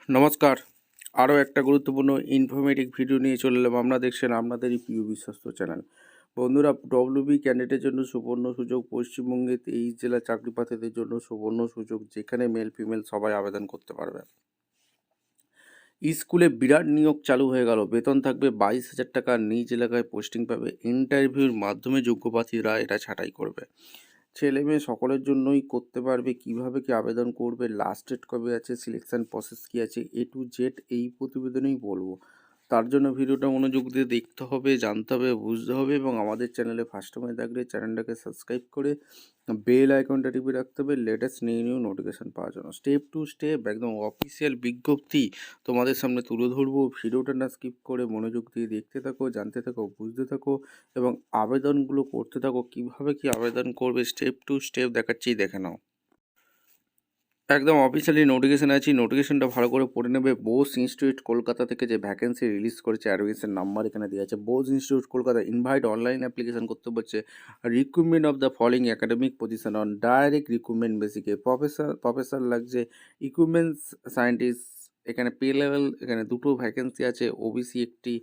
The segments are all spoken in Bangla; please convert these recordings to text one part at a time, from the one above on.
নমস্কার। আরও একটা গুরুত্বপূর্ণ ইনফরমেটিভ ভিডিও নিয়ে চলে এলাম। আপনারা দেখছেন আপনাদেরই প্রিয় বিশ্বস্ত চ্যানেল। বন্ধুরা, ডব্লিউবি ক্যান্ডিডেটের জন্য সুবর্ণ সুযোগ। পশ্চিমবঙ্গে 23 জেলা চাকরি প্রার্থীদের জন্য সুবর্ণ সুযোগ, যেখানে মেল ফিমেল সবাই আবেদন করতে পারবে। স্কুলে বিরাট নিয়োগ চালু হয়ে গেল। বেতন থাকবে 22,000 টাকা। নিজ এলাকায় পোস্টিং পাবে। ইন্টারভিউর মাধ্যমে যোগ্য প্রার্থীরা এটা ছাঁটাই করবে। ছেলে মেয়ে সকলের জন্যই করতে পারবে। কিভাবে কি আবেদন করবে, লাস্ট ডেট কবে আছে, সিলেকশন প্রসেস কী আছে, এ টু জেড এই প্রতিবেদনেই বলবো। তার জন্য ভিডিওটা মনোযোগ দিয়ে দেখতে হবে, জানতে হবে, বুঝতে হবে এবং আমাদের চ্যানেলে ফার্স্ট টাইমে থাকলে চ্যানেলটাকে সাবস্ক্রাইব করে বেল আইকনটা টিপে রাখতে হবে লেটেস্ট নিউ নোটিফিকেশান পাওয়ার জন্য। স্টেপ টু স্টেপ একদম অফিসিয়াল বিজ্ঞপ্তি তোমাদের সামনে তুলে ধরবো। ভিডিওটা না স্কিপ করে মনোযোগ দিয়ে দেখতে থাকো, জানতে থাকো, বুঝতে থাকো এবং আবেদনগুলো করতে থাকো। কিভাবে কি আবেদন করবে স্টেপ টু স্টেপ দেখাচ্ছি, দেখে নাও। একদম অফিসিয়ালি নোটিফিকেশান আছে, নোটিফিকেশানটা ভালো করে পড়ে নেবে। বোস ইনস্টিটিউট কলকাতা থেকে যে ভ্যাকেন্সি রিলিজ করেছে, অ্যাডমিশন নাম্বার এখানে দেওয়া আছে। Bose institute Kolkata invite online application করতে বলছে। Recruitment of the following academic position on direct recruitment বেসিকে। প্রফেসর লাগছে, ইকুইপমেন্টস সায়েন্টিস্ট। এখানে পে লেভেল, এখানে দুটো ভ্যাকেন্সি আছে, ওবিসি একটি।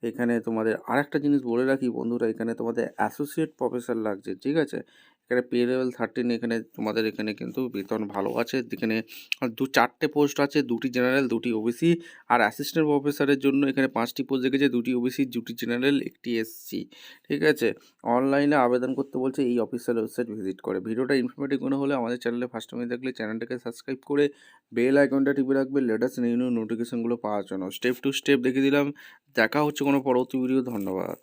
এখানে তোমাদের আরেকটা জিনিস বলে রাখি বন্ধুরা, এখানে তোমাদের অ্যাসোসিয়েট প্রফেসর লাগছে, ঠিক আছে। এখানে পে লেভেল 13। এখানে তোমাদের এখানে কিন্তু বেতন ভালো আছে। এখানে 4টে পোস্ট আছে, 2টি জেনারেল, 2টি ওবিসি। আর অ্যাসিস্ট্যান্ট প্রফেসরের জন্য এখানে 5টি পোস্ট রেখেছে, 2টি ওবিসি, 2টি জেনারেল, 1টি এসসি, ঠিক আছে। অনলাইনে আবেদন করতে বলছে, এই অফিসিয়াল ওয়েবসাইট ভিজিট করে। ভিডিওটা ইনফরমেটিভ মনে হলে আমাদের চ্যানেলে ফার্স্ট টাইমে দেখলে চ্যানেলটাকে সাবস্ক্রাইব করে বেল আইকনটা টিপে রাখবে লেটেস্ট নিউ নোটিফিকেশনগুলো পাওয়ার জন্য। স্টেপ টু স্টেপ দেখে দিলাম। দেখা হচ্ছে কোনো পরবর্তী ভিডিও। ধন্যবাদ।